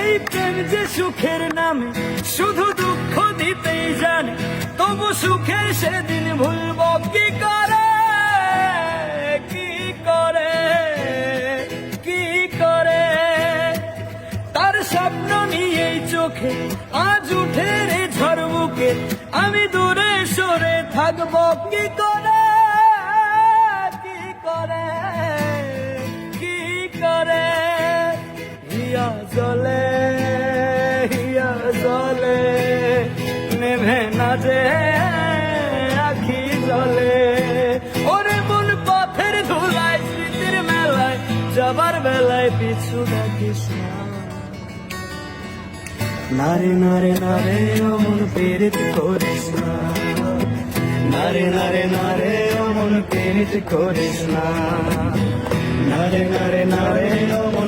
এই প্রেম যে সুখের নামে শুধু দুঃখ দিতেই জানে, তবু সুখে সেদিন ভুলব কি করে, কি করে, কি করে। তার স্বপ্ন নিয়েই চোখে আজ উঠে রে ঝড় বুকে, আমি দূরে সরে থাকবো কি করে, কি করে, কি করে। হিয়া জলে, হিয়া জলে, নেভে না যে আখি জলে। ওরে মন পথের ধুলায় স্মৃতির মেলায়, যাবার বেলায় পিছু ডাকিস না। নারে নারে নারে অমন পীড়িত করিস না, নারে নারে নারে অমন পীড়িত করিস না, নারে নারে নারে অমন